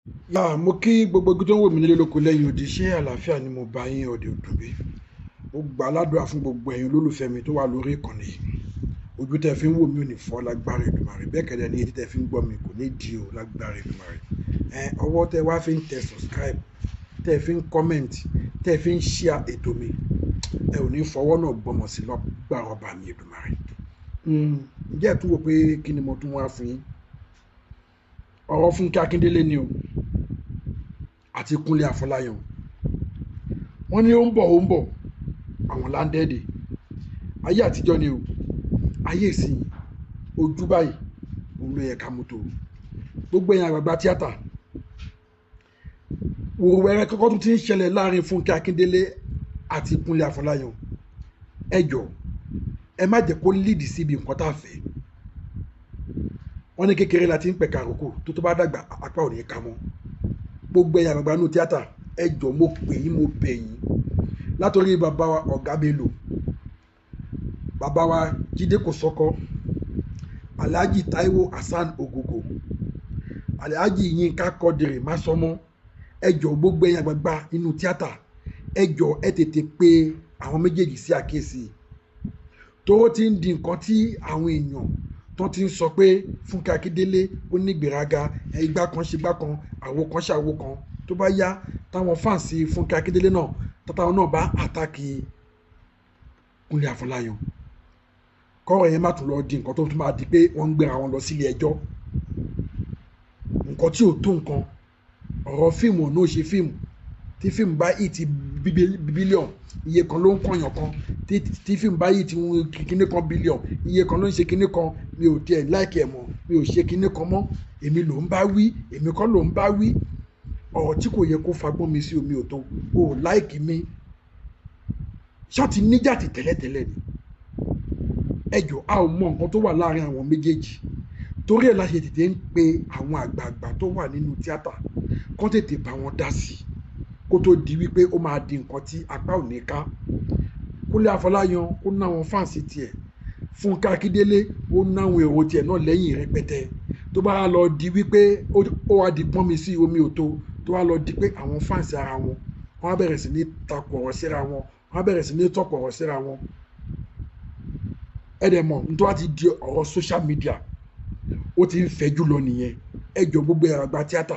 Mo kí gbogbo ojú tó ń wò mí nílé lóko lẹ́yìn odi, ṣé àlàáfíà ni mo bá yín ọ̀dẹ̀ òdùn bí? Mo gbà ládùúrà fún gbogbo ẹ̀yin olólùfẹ́ mi tó wà lórí ìkànnì yìí. Ojú tẹ́ fi ń wò mí ò ní fọ́ lágbára Èdùmàrè. Bẹ́ẹ̀ kẹ́dẹ̀ ni etí tẹ́ fi ń gbọ́ mi kò ní di o lágbára Èdùmàrè. Ọwọ́ tẹ́ wá fi ń tẹ subscribe, tẹ́ fi ń comment, tẹ́ fi ń share ètò mi, ẹ ò ní fọwọ́ náà gbọmọ sí lágbára ọba mi Èdùmàrè. Ǹjẹ́ ẹ tún wò pé kí ni mo tún wá fún yín? Ọ̀rọ̀ Fúnkẹ́ Akíndélé ni o, àti Kúnlé Afọláyan. Wọ́n ní ó ń bọ̀ àwọn láńdẹ́ẹ̀dì. Ayé àtijọ́ ni o, ayé ìsìn ojú báyìí òun ló yẹ ká mú tó. Gbogbo ẹ̀yin àgbààgbà tíátà, wòrowẹ̀rẹ̀ kọ́kọ́ tún ti ń ṣẹlẹ̀ láàrin Fúnkẹ́ Akíndélé àti Kúnlé Afọláyan. Ẹ jọ̀ọ́ ẹ má jẹ́ kó lídì síbi nǹkan tá a fẹ́. Wọ́n ní kékeré la ti ń pẹ̀ka àrókò tó bá dàgbà apá ò ní ká mọ́. Gbogbo ẹ̀yin àgbààgbà nù tíátà, ẹ jọ̀ọ́ mo pè yín, mo bẹ̀ yín látòrí bàbá wa Ọ̀gá Bello, bàbá wa Jídé Kòsọ́kọ́, Alhaji Taiwo Hassan Ogogo, Alhaji Yinka Quadri Masọmọ. Ẹ jọ̀ọ́ gbogbo ẹ̀yin àgbààgbà inú tíátà, ẹ jọ̀ọ́ ẹ tètè pè àwọn méjèèjì sí àkíyèsí. Tó ti ń di nǹkan tí àwọn èèyàn tó ti ń sọ pé Fúnkẹ́ Akíndélé ó ní ìgbéraga, igbá kan ṣe gbá kan, àwo kan ṣàwo kan. Tó bá yá táwọn fáǹsì Fúnkẹ́ Akíndélé náà táwọn náà bá àtàkì Kúnlé Afọláyan, kọ́rọ̀ yẹn má tún lọ di nǹkan tó tún máa di pé wọ́n ń gbéra wọn lọ sílé ẹjọ́. Nǹkan tí ò tó nǹkan, ọ̀rọ̀ fíìmù ọ̀nà ò ṣe fíìmù. Tí fíìmù bá yìí ti bílíọ̀n, iye kan ló ń kọ̀yàn kan. Tí fíìmù bá yìí ti kíní kan bílíọ̀n, iye kan ló ń ṣe kíní kan. Mi ò tiẹ̀ láìkì ẹ̀ mọ́, mi ò ṣe kíní kan mọ́. Èmi ló ń bá wí, èmi kọ́ ló ń bá wí. Ọ̀rọ̀ tí kò yẹ kó fagbọ́n mi sí omi ò tó. O ò láìkì mi. Ṣé ti níjà ti tẹ́lẹ̀tẹ́lẹ̀ ni? Ẹ jọ̀ọ́ a ò mọ nǹkan tó wà láàrin àwọn méjèèjì. Torí ẹ̀ la ṣe tètè ń pe àwọn àgbààgbà tó wà nínú tíátà kó tètè bá wọn dá sí i kó tó di wípé ó máa di nǹkan tí apá ò ní ká. Kúnlé Afọláyan ó ná àwọn fáǹsì tiẹ̀, Fúnkẹ́ Akíndélé ó ná àwọn èrò tiẹ̀ náà lẹ́yìn rẹpẹtẹ. Tó bá lọ di wípé ó wá di pọ́n mi sí omi ò tó, tó wá lọ di pé àwọn fáǹsì ara wọn wọ́n á bẹ̀rẹ̀ sí ní takò ọ̀rọ̀ síra wọn, wọ́n á bẹ̀rẹ̀ sí ní tọ̀pọ̀ ọ̀rọ̀ síra wọn. Ẹ dẹ̀ mọ̀ nítorí wá ti di ọ̀rọ̀ social media, ó ti ń fẹjú lọ nìyẹn. Ẹ jọ̀ọ́ gbogbo àgbà tíátà,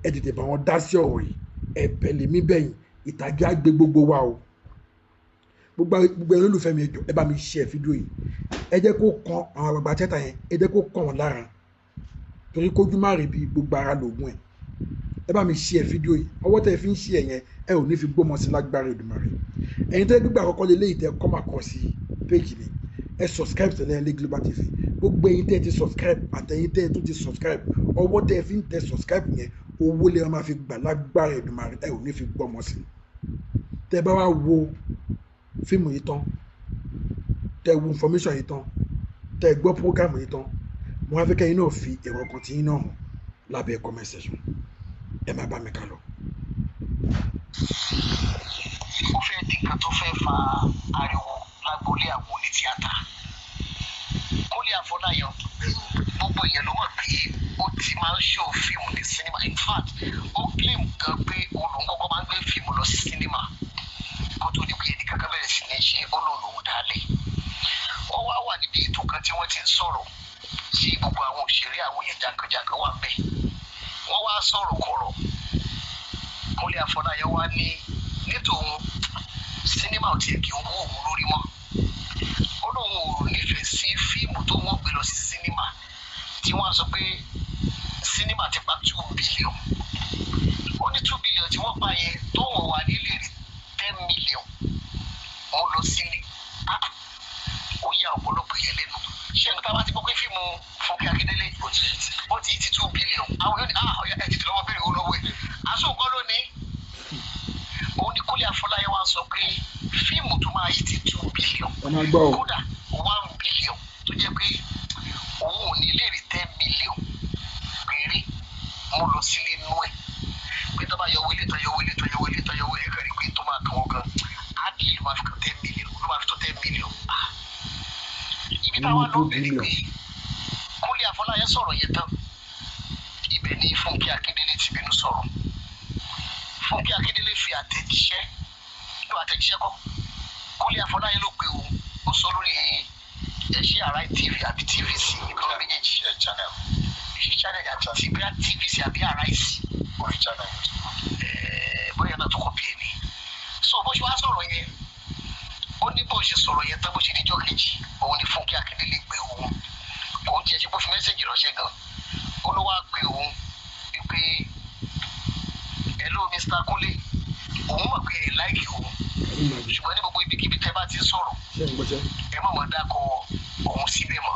ẹ tètè bá wọn dá sí ọ̀rọ̀ yìí. Ẹ̀bẹ̀ lèmi bẹ̀yìn, ìtàgé á gbé gbogbo wa o. Gbogbo ẹ̀yin olólùfẹ́ mi, ẹ jọ̀ọ́ ẹ bá mi share fídíò yìí. Ẹ jẹ́ kó kan àwọn àgbààgbà tíátà yẹn, ẹ jẹ́ kó kàn wọ́n lára. Torí kójú má rí bí gbogbo ara lògùn ẹ̀. Ẹ bá mi share fídíò yìí. Ọwọ́ tẹ́ fi ń share yẹn, ẹ ò ní fi gbọ́mọ sí lágbára Èdùmàrè. Ẹ̀yin tẹ́ gbígbà àkọ́kọ́ lélẹ́yìí tẹ́ kọ́ máa kọ sí page mi. Ẹ subscribe tẹ́lẹ̀ ní Global TV. Gbogbo ẹ̀yin tẹ́ ti subscribe àtẹ̀yin tẹ́ tún ti subscribe, ọwọ́ tẹ́ fi ń tẹ subscribe yẹn, owó lè máa fi gbà lágbára Èdùmàrè, ẹ ò ní fi gbọ́mọ sí. Tẹ́ bá wá wo fíìmù yìí tán, tẹ́ wo information yìí tán, tẹ́ gbọ́ program yìí tán, mo wá fẹ́ kẹ́yin náà fi èrò ọkàn tí yín náà hàn lábẹ́ comment section. Ẹ má bá mi ká lọ. Ó fẹ́ di nǹkan tó fẹ́ fa ariwo lágboolé àwọn onítíátà. Kúnlé Afọláyan, gbogbo èèyàn ló mọ̀ pé ó ti máa ń ṣó fíìmù ní sinimá. In fact, ó claim gan pé òun kọ́kọ́ máa ń gbé fíìmù lọ sí sinimá kó tó di pé ẹnì kankan bẹ̀rẹ̀ sí ní ṣe olóòlùwò dálẹ̀. Wọ́n wá wà níbi ètò kan tí wọ́n ti ń sọ̀rọ̀ sí gbogbo àwọn òṣèré, àwọn èèyàn jàǹkànjàǹkàn wà bẹ́ẹ̀. Wọ́n wá sọ̀rọ̀ kọ̀rọ̀. Kúnlé Afọláyan wá ní nítòun sinimá ò tiẹ̀ kí n wó òun lórí mọ́. Ó lóun ò nífẹ̀ẹ́ sí fíìmù tó wọ́n gbé lọ sí sinimá tí wọ́n á sọ pé sinimá ti pa 2 billion. Ó ní 2 billion tí wọ́n pa yẹn tó wọ́n wà nílé rí 10 million. Wọ́n lọ sílé. Ó yà ọ̀pọ̀lọpọ̀ yẹn lẹ́nu. Ṣé ẹni tá a bá ti gbọ́ pé fíìmù Fúnkẹ́ Akíndélé ó ti ti 2 billion. Àwọn yóò ní ọ̀yà ẹ̀ ti lọ́wọ́ bẹ̀rẹ̀ olówó ẹ̀. Aṣọ nǹkan ló ní. Òun ní Kúnlé Afọláyan wá sọ pé fíìmù tó máa yí ti 2 billion. Kódà 1 billion tó jẹ́ pé òun ò ní lè rí 10 million péré mo lọ sílé inú ẹ̀. Pé tó bá yọ wọlé tó yọ wọlé tó yọ wọlé tó yọ wọlé kẹrin pé tó máa kàn wọ́n gan. Á kì í máa fi kan 10 million ló máa fi tó 10 million. Ibi táwa ló bẹ̀rẹ̀ pé Kúnlé Afọláyan sọ̀rọ̀ yẹn tán. Ibẹ̀ ni ni Fúnkẹ́ Akíndélé ti bínú sọ̀rọ̀. Fúnkẹ́ Akíndélé fi àtẹ̀jíṣẹ́ kọ́ Kúnlé Afọláyan ló pe òun ó sọ lórí ẹ̀ṣẹ́ Arise TV àbí TVC ìkan méjèèjì channel àti TVC àbí Arise orí channel bóyá náà tó kọ́ bí ẹni. So bó ṣe wá sọ̀rọ̀ yẹn ó ní bó ṣe sọ̀rọ̀ yẹn tán bó ṣe níjọ́ kejì òun ni Fúnkẹ́ Akíndélé pe òun kò ń tiẹ̀ ṣe bó fi mẹ́sẹ̀gì ránṣẹ́ gan ó ló wá pe òun wípé hello Mr. Kúnlé òun mọ̀ pé ẹ̀ láìkì òun ṣùgbọ́n ní gbogbo ibikíbi tẹ́ bá ti sọ̀rọ̀ ẹ má máa dákọ̀ òun síbẹ̀ mọ́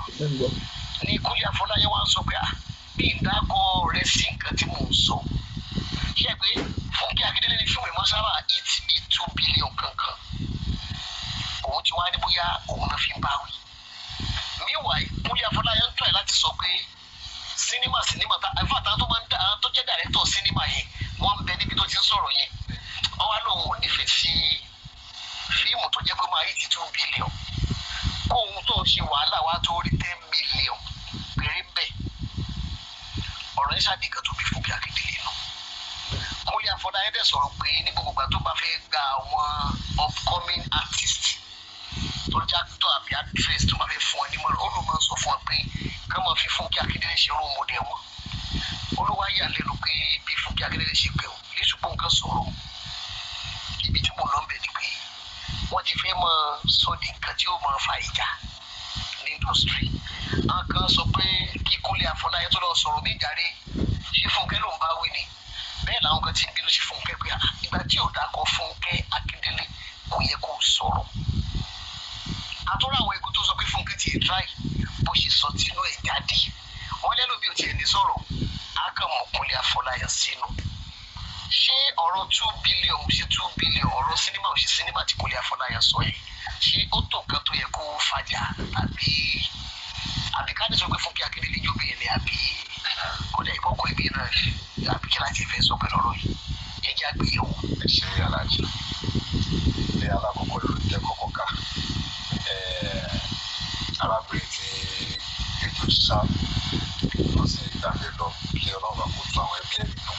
ní Kúnlé Afọláyan wá ń sọ pé bí ìdákọ̀ rẹ sí nǹkan tí mò ń sọ ṣe pé Fúnkẹ́ Akíndélé ní fíìmù ìmọ̀ sábà hit bí 2 billion kankan òun ti wá ní bóyá òun náà fi ń báwí. Meanwhile Kúnlé Afọláyan ń tọ́ ẹ̀ láti sọ pé sinima ẹ̀fọ́ tó máa ń dá tó jẹ́ dàrẹ́tọ̀ sinima yẹn wọ́n ń bẹ níbi tó ti ń sọ̀rọ̀ yẹn wọ́n wá lóun ò nífẹ̀ẹ́ sí fíìmù tó jẹ́ pé máa hit 2 billion kóun tó ń ṣe wàhálà wá tó rí 10 million péré bẹ́ẹ̀ ọ̀rọ̀ yẹn ṣàdìgà tó bí Fúnkẹ́ Akíndélé nù. Kúnlé Afọláyan dẹ̀ sọ̀rọ̀ pé ní gbogbo ìgbà tó bá fẹ́ gba àwọn upcoming artist tó jẹ́ actor àbí actress tó bá fẹ́ fún ọ nímọ̀ràn ó ló máa ń sọ fún ọ pé ká máa fi Fúnkẹ́ Akíndélé ṣe role model wọn. Olúwa yà lẹ́nu pé bí Fúnkẹ́ Akíndélé ṣe pé o lẹ́sùn pé nǹkan sọ̀rọ̀ ibi tí mo lọ ń bẹ̀ ni pé wọ́n ti fẹ́ máa sọ di nǹkan tí ó máa fa ìjà ní industry. Àwọn kan sọ pé kí Kúnlé Afọláyan tó lọ sọ̀rọ̀ bí ìjàre ṣé Fúnkẹ́ ló ń bá wí ni bẹ́ẹ̀ làwọn kan ti ń bínú sí Fúnkẹ́ pé ìgbà tí ò dákọ̀ Fúnkẹ́ Akíndélé kò yẹ kó sọ̀rọ̀. Àtúrò àwọn ikú tó sọ pé Fúnkẹ́ ti try bó ṣe sọ tinú ẹ̀ jáde wọ́n lẹ́nu bí o tiẹ̀ ní sọ̀rọ̀ á kàn mọ̀ Kúnlé Afọláyan sínú. Ṣé ọ̀rọ̀ 2 billion ṣe 2 billion ọ̀rọ̀ sinimá ò ṣe sinimá tí Kúnlé Afọláyan sọ yẹn ṣé ó tó nǹkan tó yẹ kó fàjà àbí ká ní sọ pé Fúnkẹ́ Akíndélé yóò bẹ̀rẹ̀ ní àbí kó dẹ̀ ìkọ́kọ́ ibi náà àbí kí láti fẹ́ sọ pẹ̀lú ọ̀rọ̀ yìí ẹ jẹ́ àgbéyẹ̀wò. Ẹ ṣe aláàjì ní alákọ̀ọ́kọ́ ló jẹ́ kọ́kọ́ ká arábìnrin tí ètò ṣá lọ sí ìdáfẹ́ lọ kí Ọlọ́run kó tún àwọn ẹbí ẹ̀ nínú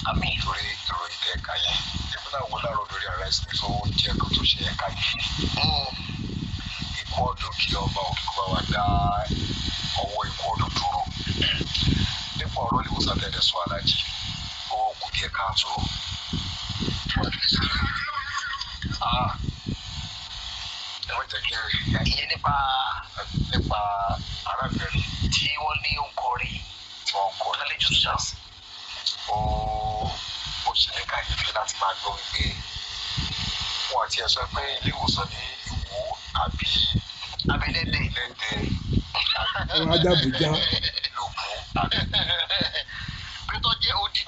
àmì ìtòrí ìròyìn tẹ̀ ẹ̀ka yẹn èmi náà wọ́n láàárọ̀ lórí ara ẹ̀sìn tó jẹ́ kó tó ṣe ẹ̀ka yìí ikú ọ̀dọ̀ kí ọba òkú bá wa dá ọwọ́ ikú ọ̀dọ̀ dúró nípa ọ̀rọ̀ ìwòsàn tẹ̀lé sọ aláàjì ó kù díẹ̀ káàtó. Ìyẹn nípa arábìnrin tí wọ́n ní òǹkọrin tí wọ́n kọ́ lálejò tó ṣàṣì. Ó ṣe ní káyọ̀fẹ́ láti máa gbọ́ wípé wọn àti ẹ̀sọ́ pé ilé ìwòsàn ní Ìwó àbí Abẹ́lẹ́dẹ̀ àwọn ajábùjá lógún àbí pé tó jẹ́ odidi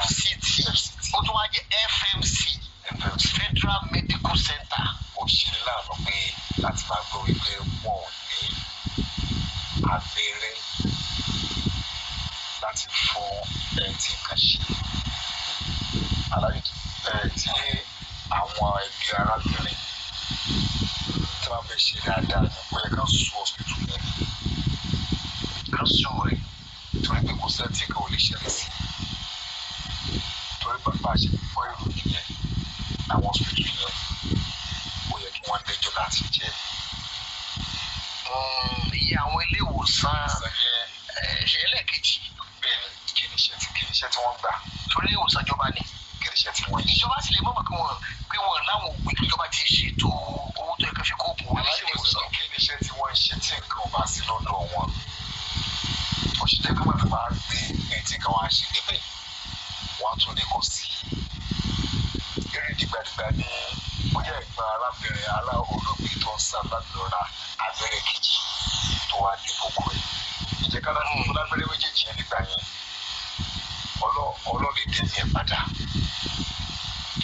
FCT ó tún wá jẹ́ FMC Federal Medical Center. Ó ṣe ní láàánú pé láti máa gbọ́ wípé wọn ò ní abẹ́rẹ́ láti fún ẹni tí nǹkan ṣe. Àlàyé tí àwọn ẹbí arábìnrin tí wọ́n fẹ́ ṣe dáadáa ó yẹ ká sùn hospital yẹn ká sùn rẹ̀ torí pé kò sẹ́ni tí nǹkan ò lè ṣẹlẹ̀ sí torí bàbá àṣẹ gbọ́ ìròyìn yẹn àwọn hospital yẹn ó yẹ kí wọ́n lẹ́jọ́ láti jẹ́. Iye àwọn ilé ìwòsàn ṣẹlẹ̀ kejì bẹ́ẹ̀ kí ni iṣẹ́ tí wọ́n gbà torí ilé ìwòsàn ìjọba ni kí ni iṣẹ́ tí wọ́n yìí. Ìjọba sì lè mọ̀ pé wọ́n láwọn òpin kí ìjọba ti ṣètò owó tó yẹ ká fi kó òògùn wọlé sí ilé ìwòsàn. Kí ni iṣẹ́ tí wọ́n ń ṣe tí nǹkan ò bá sí lọ́dọ̀ wọn ó ṣe jẹ́ pé wọ́n fi máa ń gbé ẹni tí nǹkan wá ṣe níbẹ̀ wọ́n á tún ní kò sí eré dìgbàdìgbà ní bóyá ìgbà arábìnrin olóògbé tó ń sá láti lọ ra abẹ́rẹ́ kejì tó wá ní gbogbo ẹ̀ ìjẹ́ ká láti fún lábẹ́rẹ́ méjèèjì yẹn nígbà yẹn ọlọ́ọ̀lẹ́ dé ní ẹ̀ padà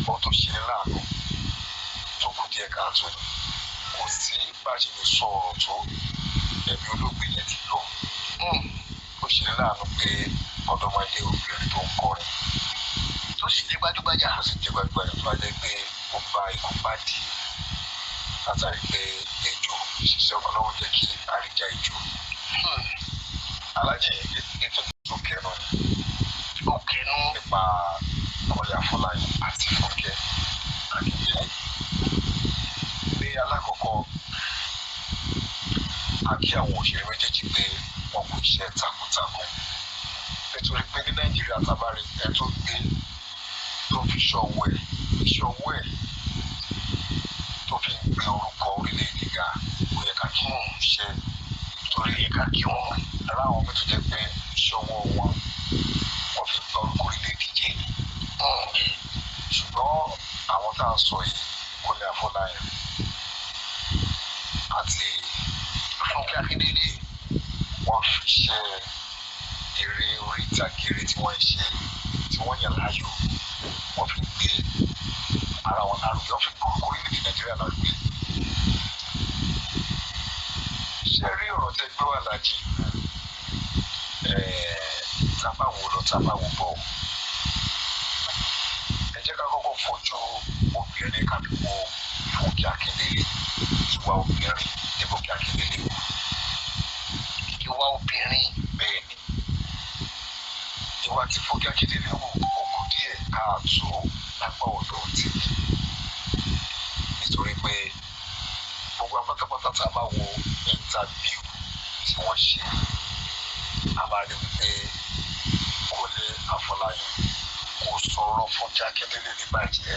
wọ́n tó ṣe ní láàánú tó kù díẹ̀ káàtó kò sí bá a ṣe lè sọ ọ̀rọ̀ tó ẹ̀mí olóògbé yẹn ti lọ ó ṣe ní láàánú pé ọ̀dọ́mọdé obìnrin tó ń kọrin tó sì jẹ́ gbajúgbajà tó bá jẹ́ pé ó bá ikú pàdé látàrí pé ejò ṣiṣẹ́ ọlọ́run jẹ́ kí àríjà ejò Alájì ètò ìtòkè náà òkè nù. nípa Kọ́lé Afọláyan àti Fúnkẹ́ Akíndélé. Ní alákọ̀ọ́kọ́, a kí àwọn òṣèré méjèèjì pé wọn kò iṣẹ́ takuntakun. Nítorí pé ní Nàìjíríà tábàrí ẹ tó gbé tó fi ṣọwọ́ ẹ̀ tó fi ń gbé orúkọ orílẹ̀-èdè ga, ó yẹ ká kí wọ́n ṣe torí yẹ ká kí wọ́n ara àwọn mi tó jẹ́ pé ṣọwọ́ wọn fi gba orúkọ orílẹ̀-èdè jẹ́ ni. Ṣùgbọ́n àwọn tá à ń sọ yìí, Kọ́lé Afọláyan àti Fúnkẹ́ Akíndélé, wọ́n fi ṣe eré orí ìtàgé tí wọ́n ń ṣe tí wọ́n yàn láàyò, wọ́n fi gbé ara wọn lárugẹ, wọ́n fi gbé orúkọ orílẹ̀-èdè Nàìjíríà lárugẹ. Ṣé rí ọ̀rọ̀ tẹ́ gbé wà lájì? Tábàwò lọ tábàwò bọ̀. Ẹ jẹ́ ká kọ́kọ́ fojú obìnrin kábí wo Fúnkẹ́ Akíndélé, ìwà obìnrin ní Fúnkẹ́ Akíndélé. Ìwà obìnrin. Bẹ́ẹ̀ ni, ìwà tí Fúnkẹ́ Akíndélé wò ó kù díẹ̀ káàtó lápá ọ̀dọ̀ tèmi. Nítorí pé gbogbo apátápátá tá a bá wo interview tí wọ́n ṣe, a máa rí wípé Kọ́lé Afọláyan kò sọ̀rọ̀ Fúnkẹ́ Akíndélé ní bàjẹ́.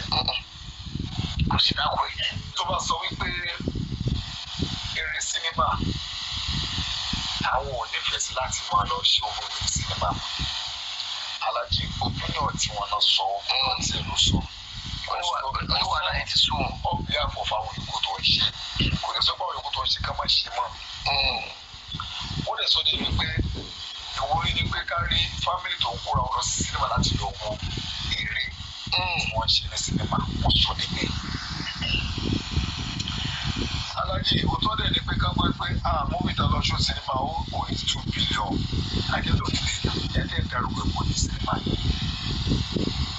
Kò sí dákọ̀ yẹn. Tó bá sọ wípé eré sinimá àwọn ò nífẹ̀ẹ́ sí láti máa lọ ṣe owó ní sinimá. Alájì opinion tí wọ́n náà sọ opinion tí ẹ̀rọ sọ. Oníwà láyé ti sùn. Ọ̀bí àfọ̀fà àwọn yòókù tó ń ṣe. Kò lè sọ pé àwọn yòókù tó ń ṣe ká má ṣe mọ́. Ó lè sọ dé wípé ìwúrí ni pé ká rí fámìlì tó ń kóra wọn lọ sí sinimá láti lọ wo eré tí wọ́n ṣe ní sinimá. Wọ́n sọ níbẹ̀. Alájì òótọ́ dẹ̀ ni pé ká gbọ́ pé múmi tá lọ ṣó sinimá ó ní 2 billion. Àjẹ́lò nílé ẹ̀dẹ̀ ìdárúkọ epo ní sinimá yìí.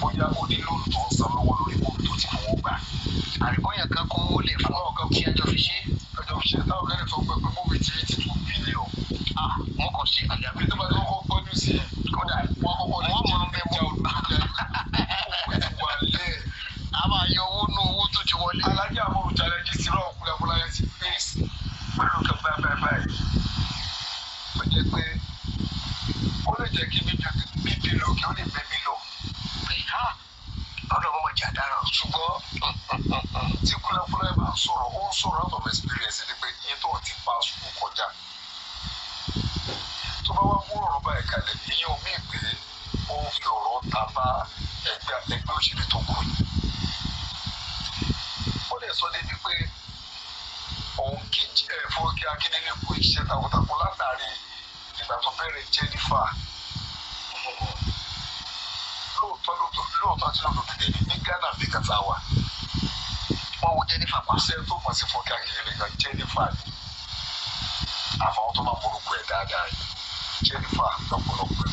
Bóyá ó ní lóòrùn tó ń san lọ́wọ́ lórí múmi tó ti fowó gbà. Àríkọ́yàn kan kó owó lè fún ọkàn kí ẹjọ́ fi ṣe. Ẹjọ́ fi ṣe táwọn kẹ́lẹ́ tó gbẹ pé múmi ti rí ti 2 billion. Wọ́n kàn ṣe àdàbí. Bí tó bá tó kọ́kọ́ gbọ́dún sí ẹ̀, Kódà wọ́n kọ́kọ́ lè wọ́n máa ń bẹ jẹ́ olùdókòwò wà lẹ́ẹ̀. a máa yọ owó nú owó tó ti wọlé. Alájì àmọ́rù challenge sí rọ̀ Kọ́lé Afọláyan sí face pẹ̀lú kan báyìí. Ó jẹ́ pé ó lè jẹ́ kí bíbí lò kí ó lè bẹ́bí lọ. Ọlọ́run mọ̀ jà dára. Ṣùgbọ́n tí Kọ́lé Afọláyan bá ń sọ̀rọ̀, ó ń sọ̀rọ̀ out of experience ni pé iye tó ti pa sùn kọjá. Tó bá wá mú ọ̀rọ̀ báyìí kalẹ̀, ìyẹn ò míì pé ó ń fi ọ̀rọ̀ ta bá ẹgbẹ́ òṣèlú tó kù yìí. Ó lè sọ débi pé òun kì í Fúnkẹ́ Akíndélé kú iṣẹ́ takuntakun látàrí ìgbà tó bẹ̀rẹ̀ Jennifer. Lóòótọ́ àti lóòótọ́ dìde ní Ghana bí kàtà wà. Wọ́n wo Jennifer pa. Ṣé tó mọ̀ sí Fúnkẹ́ Akíndélé gan Jennifer ni? Àfọwọ́ tó máa morúkọ ẹ̀ dáadáa ni Jennifer lọ́pọ̀lọpọ̀ ẹ̀.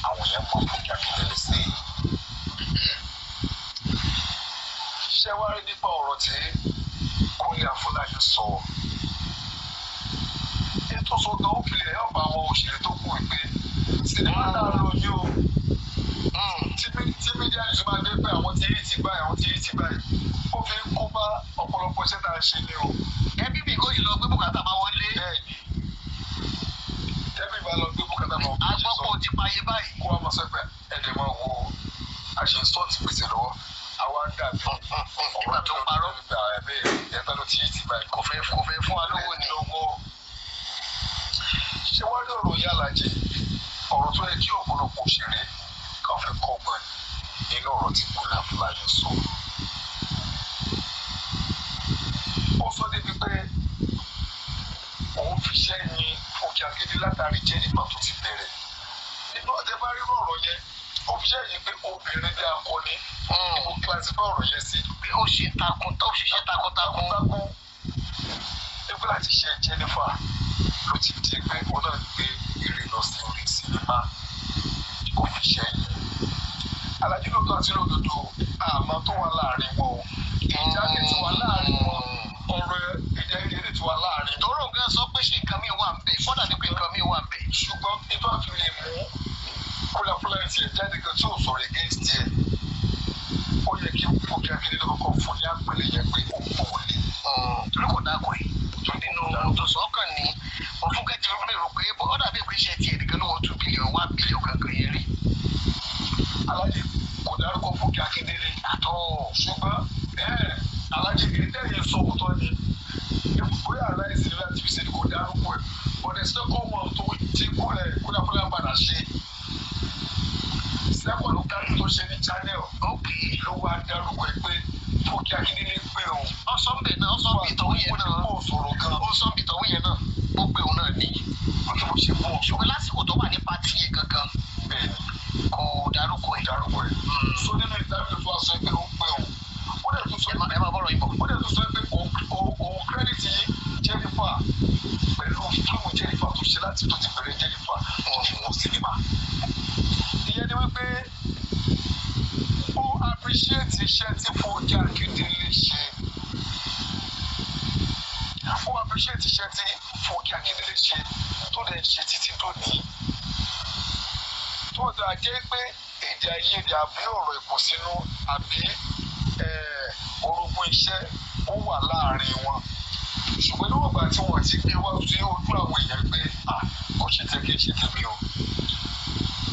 Àwọn yẹn mọ̀ Fúnkẹ́ Akíndélé sí. Ṣé wá rí nípa ọ̀rọ̀ tí Kọ́lé Afọláyan sọ? Ètò sọ̀tàn ó fi lè help àwọn òṣèré tó kù pé sinimá náà lọ ní o. Tí mídíà ní máa dé pé àwọn tí rí ti báyìí, ó fi ń kó bá ọ̀pọ̀lọpọ̀ iṣẹ́ tá a ṣe ní o. Ẹbí mi kò yìí lọ gbé bùkátà bá wọlé. Bẹ́ẹ̀ni, ẹbí bá lọ gbé bùkátà bá wọlé. Agbọ́pọ̀ ti payé báyìí. Kó wá máa sọ pé ẹ̀dẹ̀ máa wo àṣẹ gbèsè lọ́wọ́. Àwa dàbí Ìgbà tó ń parọ́. Ẹ̀ta ló ti rí ti báyìí. Kò fẹ́ fún wa lówó ni. Ṣé wá rí ọ̀rọ̀ yálà jẹ ọ̀rọ̀ tó yẹ kí ọ̀pọ̀lọpọ̀ òṣèré kan fẹ́ kọ́gbọ́n nínú ọ̀rọ̀ tí Kọ́lé Afọláyan sọ. Ó sọ débi pé òun fi iṣẹ́ yin Fúnkẹ́ Akíndélé látàrí Jennifer tó ti bẹ̀rẹ̀. Nínú ọ̀tẹ̀ bá rí ọ̀rọ̀ yẹn, ó fi iṣẹ́ yin pé obìnrin bí akọni. Mo classify ọ̀rọ̀ yẹn sí. Bí ó ṣe ṣiṣẹ́ takuntakun. Nígbà láti ṣe Jennifer ló ti di pé ó náà gbé eré lọ sí orí sinimá. Ó fi iṣẹ́ yin. Alájí lóòótọ́ àti lódodo àmọ́ tó wà láàrin wọn o. Ìjà lè ti wà láàrin wọn. ọ̀rọ̀ èdè ayédè tí wà láàrin. tọ́rọ̀ gan sọ pé ṣé nǹkan mi wà ń bẹ̀ kọ́dà ní pé nǹkan mi wà ń bẹ̀. ṣùgbọ́n ibà fi lè mú kúlákúlá tiẹ̀ jáde kan tí ò sọ̀rọ̀ against tiẹ̀ ó yẹ kí Fúnkẹ́ Akíndélé kọ́kọ́ fún ní àpẹẹrẹ yẹn pé ó pọ̀ wọlé. torí kò dákọ̀ ẹ̀ tó nínú tòṣọ́kàn ni wọ́n Fúnkẹ́ ti rò pé ó dàbí pé iṣẹ́ tiẹ̀ nìkan ló wọ́n 2 billion 1 billion kankan yẹn rí. Aláàjì kò dárúkọ Fúnkẹ́ Akíndélé àtọ́ ṣùgbọ́n Aláàjì kìí tẹ́lẹ̀ sọ òótọ́ ni bóyá aláìsí láti fi ṣe kò dárúkọ ẹ̀ ọ̀dẹ̀ sẹ́kọ̀ọ́ wọn tó ti kúlákúlá padà ṣe sẹ́kọ̀ọ́ ló dájú tó ṣe ní channel ló wá dárúkọ ẹ̀ pé Fúnkẹ́ Akíndélé pé òun. ọ̀sánbẹ̀ náà ọ̀sánbẹ̀ ìtọ́wé yẹn náà ọ̀sánbẹ̀ ìtọ́wé yẹn náà ó pé òun náà ní. ó tó ṣe fún ọ. ṣùgbọ́n lásìkò tó wà ní pátì yẹn gangan kò dárúkọ ẹ̀. so nínú ìdájọ́ tó wá sọ pé ó pé òun ó dẹ̀ tún sọ ẹ máa bọ̀rọ̀ yín bọ̀. ó dẹ̀ tún sọ pé òun kírẹ́dìtì Jennifer pẹ̀lú fíìmù Jennifer tó ṣe láti tó ti bẹ̀rẹ̀ Jennifer ọ̀hún sinimá. ìyẹn ni wípé ó appreciate iṣẹ́ tí Fúnkẹ́ Akíndélé ṣe. ó appreciate iṣẹ́ tí Fúnkẹ́ Akíndélé ṣe tó dẹ̀ ń ṣe títí lónìí. tó dáa jẹ́ pé èdè àìyedè àbí ọ̀rọ̀ ìkùnsínú àbí orogún iṣẹ́ ó wà láàrin wọn. ṣùgbọ́n níwọ̀n ìgbà tí wọ́n ti gbé wá sí ojú àwọn èèyàn pé kò ṣe tẹ́ kí n ṣe tèmi o.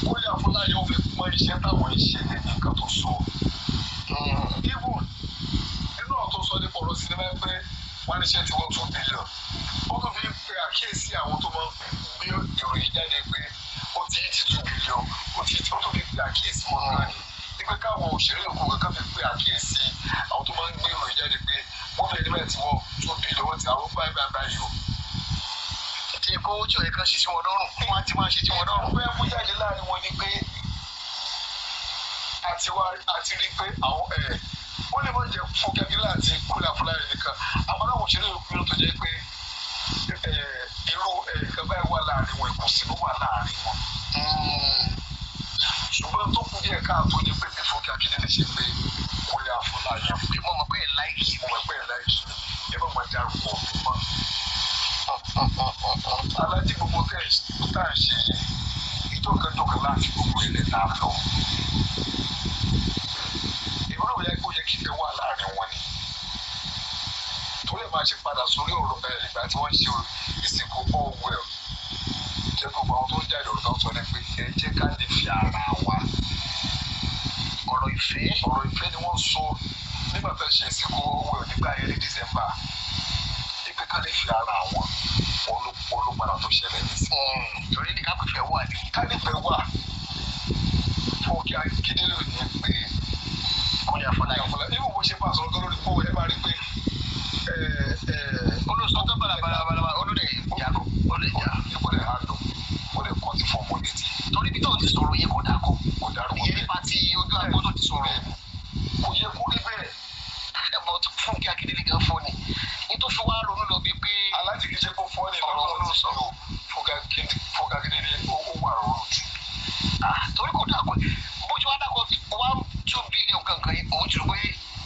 Kúnlé Afọláyan ó fi pọ́n iṣẹ́ táwọn ń ṣe ní nǹkan tó sọ. even nínú ọ̀rọ̀ tó sọ nípa ọ̀rọ̀ sinimá pé wọ́n ní iṣẹ́ tí wọ́n 2 billion. ó tún fi pe àkíyèsí àwọn tó máa ń gbé ìròyìn jáde pé ó ti yí ti 2 billion ó tún fi pe àkíyèsí wọn náà ni. nígbà káwọn òṣèré òkú kankan fi pe àkíyèsí àwọn tó máa ń gbé ìròyìn jáde pé wọ́n fi ẹni bẹ́ẹ̀ tí wọ́n 2 billion wọ́n ti àwọn báyìí o. ti kó tí ò yẹ kán ṣe sí wọn lọ́rùn fún wa ti máa ṣe sí wọn lọ́rùn. bẹ́ẹ̀ mú jáde láàrin wọn ni pé àti rí pé àwọn wọ́n lè má jẹ́ Fúnkẹ́ Akíndélé àti Kúnlé Afọláyan nìkan àwọn náà òṣèré òkú tó jẹ́ pé irú nǹkan báyìí wà láàrin wọn ìkùnsínú wà láàrin wọn. ṣùgbọ́n tó kù díẹ̀ káàtó ni pé bí Fúnkẹ́ Akíndélé ṣe pé Kúnlé Afọláyan bí mo mọ̀ pé ẹ̀ láìkì ẹ bá máa dárúkọ mi mọ́. Aláàjì gbogbo tá à ń ṣe ìjọkànjọkàn láti gbogbo ilẹ̀ náà lọ. ìwọ́n náà yẹ kí ìfẹ́ wà láàrin wọn ni. tó lè máa ṣe padà sórí ọ̀rọ̀ ìgbà tí wọ́n ṣe ìsìnkú Orwell. jẹ́ gbogbo àwọn tó ń jáde ọ̀rọ̀ kan sọ ní pé ẹ jẹ́ ká lè fi ara wa. ọ̀rọ̀ ìfẹ́ ni wọ́n sọ nígbà tó ń ṣe ìsìnkú Orwell nígbà yẹn ní December. ìpè ká lè fi ara wọn olùpadà tó ṣẹlẹ̀ ní sí. torí ní kápẹ́fẹ́ wà ní. kánífẹ́ wà Fúnkẹ́ Akíndélé ò ní pé Kúnlé Afọláyan. irú bó ṣe bá a sọ̀rọ̀ lórí pé ẹ bá rí pé olùsọ tó balabala olùdè yàgò olùdè ìpínlẹ̀ àdó ó lè kọ́ ti fọmọ létí. torí bí tó ti sọ̀rọ̀ yẹ kó dákọ̀. kò dárúkọ ìyẹn nípa tí ojú àgbo tó ti sọ̀rọ̀. kò yẹ kó rí bẹ́ẹ̀. ẹ̀bọ̀ Fúnkẹ́ Akíndélé gan fún ni nítorí fi wá ronú lọ bíi pé. Aláàjì kìí ṣe kó fún ẹ ní ọ̀rọ̀ ló sọ Fúnkẹ́ Akíndélé ó wà rọrùn jù. torí kò dákọ̀ bó ṣe wá dákọ̀ 1-2 billion kankan òun ti rò pé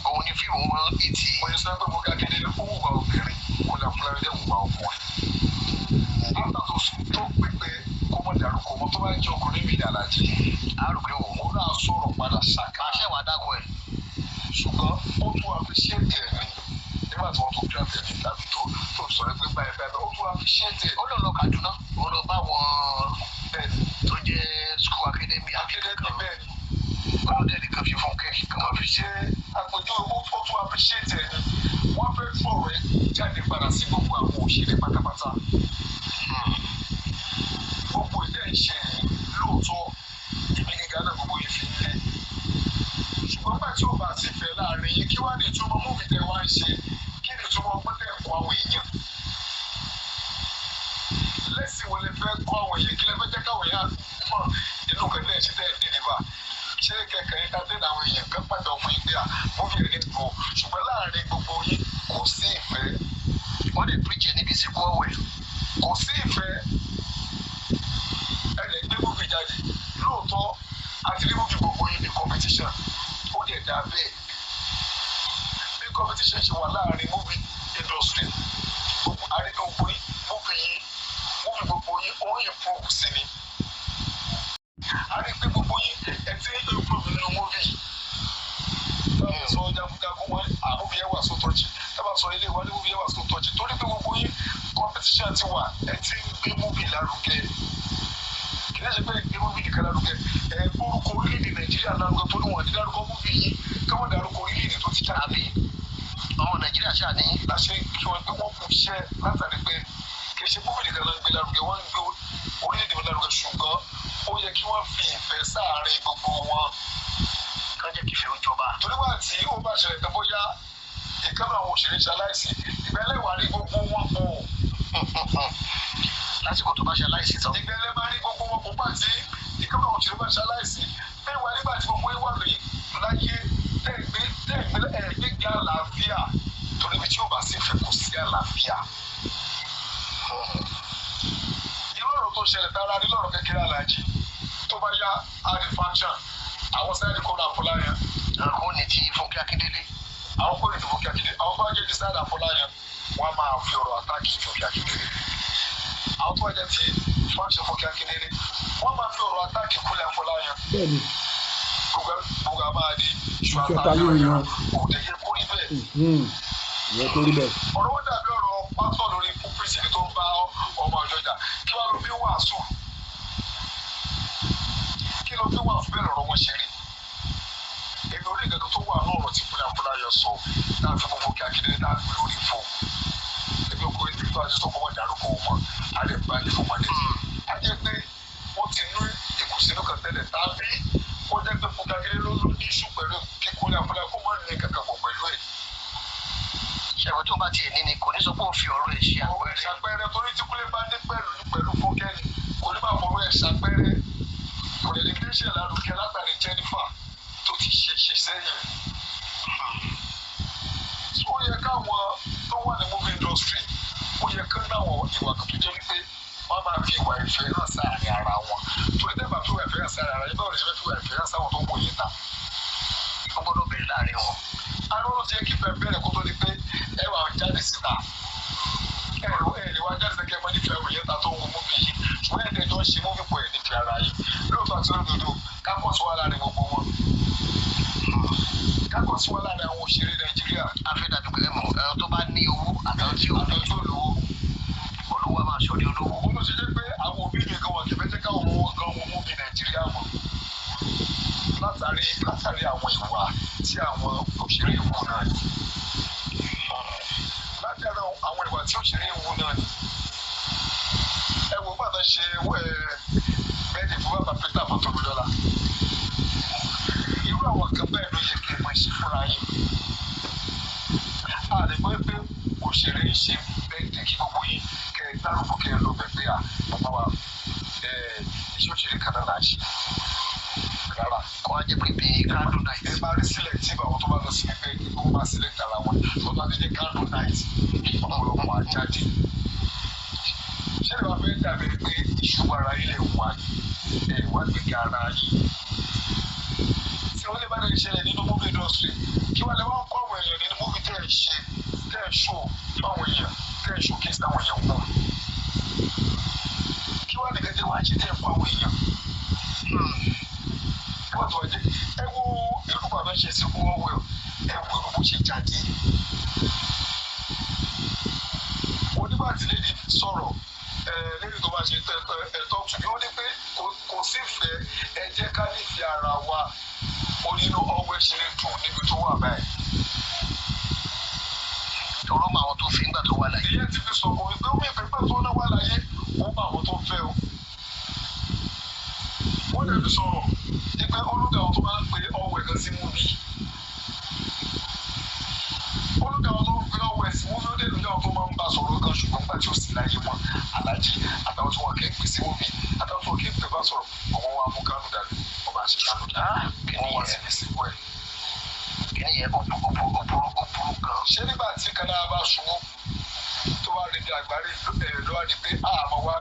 òun ni fíìmù wọn etí. mo ní sọ pé Fúnkẹ́ Akíndélé ó wùwà obìnrin kó lè fúnra rẹ̀ wùwà ọkùnrin. áńtà tó pè pé kó mọ̀ dárúkọ mọ́ tó bá jẹ́ ọkùnrin mi ní Aláàjì. àròkè òun náà sọ̀rọ̀ padà ṣàkà. àṣẹwà dákọ̀ ẹ̀. ṣùgbọ́n ó tún àfiṣẹ́ẹ̀tì ẹ̀ nígbà tí wọ́n tó bí àtẹ̀lé tàbí tó sọ̀rọ̀ pé báyìí ó tún àfiṣẹ́ẹ̀tì ẹ̀. ó lọ Kaduna ó lọ bá wọn tó jẹ́ school academy bẹ́ẹ̀ ni ọlọ́dẹ nìkan fi Fúnkẹ́ wọ́n fi ṣe àpèjọ ó tún àfiṣẹ́ẹ̀tì ẹ̀ ni wọ́n fẹ́ fọ̀rọ̀ ẹ̀ jáde padà sí gbogbo àwọn òṣèré pátápátá. gbogbo ilé ìṣe lóòótọ́ ibi gíga náà gbogbo yìí fi ń lé. ṣùgbọ́n bá tí ó bá sì fẹ́ láàrin yìí kí wàá ní ìtumọ̀ múbi tẹ́ wá ń ṣe kí ni ìtumọ̀ ọgbọ́n tẹ́ kọ́ àwọn èèyàn. lẹ́sìn wo lè fẹ́ kọ́ àwọn èèyàn kí lè fẹ́ jẹ́ káwọn èèyàn mọ̀ nínú kan náà ṣe tẹ́ ẹ̀ nílẹ̀ ṣé kẹ̀kẹ́ yín dáadé àwọn èèyàn kan pàdé ọmọ yín pé múbi ẹ̀ ní dùn ṣùgbọ́n láàrin gbogbo yín kò sí ìfẹ́. wọ́n lè preach níbi ìsìnkú Orwell. kò sí ìfẹ́ ẹ̀rẹ̀ gbé múbi jáde lóòótọ́ àti ní múbi gbogbo yín ní competition ó lè dá bẹ́ẹ̀ bí competition ṣe wà láàrin múbi industry àríkà gbogbo yín múfì gbogbo yín ó improve sí ni àríkà gbogbo yín ẹ ti improve nínú múfì táwọn sọ jagunjagun wọn àmúbi ẹwà sọ tọ́jú táwọn sọ ilé wa ní múfì ẹwà sọ tọ́jú torí pé gbogbo yín competition ti wà ẹ ti ń gbé múfì lárugẹ kì í ṣe pé gbé múfì nìkan lárugẹ ẹ gbórúkọ orílẹ̀-èdè Nàìjíríà lárugẹ torí wọn ní dárúkọ múfì yìí káwọn dárúkọ orílẹ̀-èdè tó ti jáde ọmọ Nàìjíríà ṣáà ní láṣẹ kí wọn gbé wọn kù iṣẹ́ látàrí pé kì í ṣe múfì nìkan náà gbé lárugẹ wọn ń gbé orílẹ̀-èdè wọn lárugẹ ṣùgbọ́n ó yẹ kí wọ́n fi ìfẹ́ sáàárín gbogbo wọn kán jẹ́ kí ìfẹ́ ó jọba. torí wà tí ó bá ṣẹlẹ̀ tó bóyá ìkànnì àwọn òṣèré ṣaláìsí ìgbẹ́lẹ̀ wà rí gbogbo wọn pọ̀ lásìkò tó bá ṣe aláìsí tán. ìgbẹ́lẹ̀ máa rí gbogbo wọn pọ̀ pàtí ìkànnì àwọn òṣèré bá ṣaláìsí bẹ́ẹ̀ wà nígbà tí gbogbo wà rí láyé ẹ̀ẹ́gbẹ́gbẹ́ àlàáfíà torí bí tí ó bá sì fẹ́ kò sí àlàáfíà. irú ọ̀rọ̀ tó ṣẹlẹ̀ dára rí lọ́rọ̀ kékeré aláàjì tó bá yá àrífàṣàn àwọn sáyẹ́dì kọ́ra Afọláyan. àwọn ní ti Fúnkẹ́ Akíndélé. àwọn kò ní ti Fúnkẹ́ Akíndélé àwọn bá jẹ́ ti sáyẹ́dì Afọláyan wọ́n á máa fi ọ̀rọ̀ àtàkì Fúnkẹ́ Akíndélé. àwọn tó bá jẹ́ ti fáṣẹ̀ Fúnkẹ́ Akíndélé wọ́n máa fi ọ̀rọ̀ àtàkì Kúnlé Afọláyan. bẹ́ẹ̀ni gbogbo a máa di iṣu ìṣọ̀tà yóò yan òde yẹ kó rí bẹ́ẹ̀. ìyẹn tó rí bẹ́ẹ̀. ọ̀rọ̀ wọn dàbí ọ̀rọ̀ pásítọ̀ lórí púpìsì tó ń bá ọmọ ìjọjà kí wàá ló fi wàásù kí ló fi wàásù bẹ́ẹ̀ lọ́rọ̀ wọn ṣe rí. èmi orí ìgbàgbọ́ tó wà náà ọ̀rọ̀ tí Kúnlé Afọláyan sọ náà fi gbogbo kí Akíndélé náà gbé lórí fún ẹgbẹ́ kó ibi tó àti sọ́kọ́ wọn dárúkọ wọn àlẹ́ bá ní fún wọn ní. a jẹ́ pé wọ́n ti ní ìkùnsínú kan tẹ́lẹ̀ tàbí ó jẹ́ pé Fúnkẹ́ Akíndélé ló ní ìṣù pẹ̀lú kí Kúnlé Afọláyan kó má ní kankan pọ̀ pẹ̀lú ẹ̀. ṣẹ̀wọ̀n tó bá tiẹ̀ ní ni kò ní sọ pé ó fi ọ̀rọ̀ ẹ̀ ṣe àwọn ìṣàpẹẹrẹ torí tí Kúnlé bá ní pẹ̀lú Fúnkẹ́ ni kò ní máa fọwọ́ ẹ̀ ṣàpẹẹrẹ kò lè ní kí ṣe lárugẹ látàrí Jennifer tó ti ṣe sẹ́yìn. ó yẹ káwọn tó wà ní movie industry ó yẹ kí náwọn ìwà kan tó jẹ́ wípé wọ́n máa fi ìwà ìfẹ́ hàn sáàrin ara wọn torí tẹ́gbà fi ìwà ìfẹ́ hàn sáàrin ara yín báwo lè ṣe fẹ́ fi ìwà ìfẹ́ hàn sáwọn tó ń wò yín ta. ó gbọ́dọ̀ bẹ̀rẹ̀ láàrin wọn. arúgbó ti yẹ kí fẹ́ bẹ̀rẹ̀ kó tó di pé ẹ wà jáde síta ẹ̀rọ ẹ̀rọ wa jáde sẹ́kẹ́ mọ́ nífẹ̀ẹ́ òye ta tó ń wo múbi yìí ṣùgbọ́n ẹ̀dẹ̀ jọ ń ṣe múbi pọ̀ ẹ̀ nífẹ̀ẹ́ ara yìí lóòótọ́ àti lódodo kápọ̀sí wà láàrin gbogbo wọn kápọ̀sí wà láàrin àwọn òṣèré Nàìjíríà. afẹ́dàbí pé ẹ̀rọ tó bá ní owó àtàwọn tí ò ní olówó olówó a máa ṣọ̀rí olówó. ó ló ṣe jẹ́ pé àwọn òbí mi gan wọn kì í fẹ́ jẹ́ káwọn ọmọ wọn gan wọn múbi Nàìjíríà mọ̀ látàrí àwọn ìwà tí àwọn òṣèré ìwò náà ní látàrí àwọn ìwà tí òṣèré ìwò náà ní. ẹ wo bàtà ṣe bẹ́ẹ̀ni fún bàbá Peter Mọ́tòlúdọ́là irú àwọn kan bẹ́ẹ̀ ló yẹ kí ẹ máa ṣe fúnra yín. a lè gbọ́ pé òṣèré ń ṣe bẹ́ẹ̀ni kí gbogbo yín kẹ́ ẹ dárúkọ kẹ́ ẹ lọ bẹ̀ẹ́ à bàbá wa iṣẹ́ òṣèré kan náà láti rárá kọ́ wá jẹ́ pé bíi candle night. ẹ máa rí sílẹ̀ tí àwọn tó bá lọ sí ẹgbẹ́ ìgbẹ́ wọn máa sílẹ̀ tara wọn tó bá ti di candle night ọ̀pọ̀lọpọ̀ àjáde. ṣé ìwà fẹ́ dàbí pé ìṣubú ara ilé wà ẹ̀ wá gbẹ̀gẹ̀ ara yìí. tí wọ́n lè bá lè ṣẹlẹ̀ nínú movie industry kí wọ́n lè wá kọ́ àwọn èèyàn nínú movie tẹ́ ẹ̀ ṣe tẹ́ ẹ̀ ṣó fáwọn èèyàn tẹ́ ẹ̀ ṣó kí sáwọn èèyàn wọ̀. kí wọ́n lè gẹ́gẹ́ wá ṣe tẹ́ ẹ̀ fún àwọn èèyàn. wọ́n tó ẹ̀jẹ̀ ẹ wo irú bàbá ṣe sí fún wọn wẹ̀ ẹ wo irú bó ṣe jáde. onígbà tí lady sọ̀rọ̀ lady tó bá ṣe ẹ̀tọ́ tù ní ó ní pé kò sí ìfẹ́ ẹ jẹ́ ká nífẹ̀ẹ́ ara wa onínú ọwọ́ ṣeré dùn níbi tó wà báyìí. tọrọ mọ àwọn tó fi ńgbà tó wà láyé. ìyẹn ti fi sọ̀rọ̀ wípé ó mẹ́fẹ̀ẹ́ pẹ́ tó náà wà láyé ó bá àwọn tó fẹ́ o. wọ́n lè fi sọ̀rọ̀ ìpẹ́ olùdá àwọn tó máa ń pe ọwọ́ ẹ̀kan sí mú bí. olùdá àwọn tó ń pe ọwọ́ ẹ̀ sí mú bí ó dé lójú àwọn tó máa ń bá sọ̀rọ̀ kan ṣùgbọ́n nígbà tí ó sì láyé wọn alájí àtàwọn tí wọn kì í pè sí mú bí àtàwọn tí wọn kì í pè bá sọ̀rọ̀ ọmọ wa mú kánú dànù ọba àti kánú dànù wọ́n wá sí ìsìnkú ẹ̀. kìnìún yẹn ó burú gan. ṣé nígbà tí kanáà bá ṣubú tó wá rí di àgbárí ló wá di pé àmọ́ wá.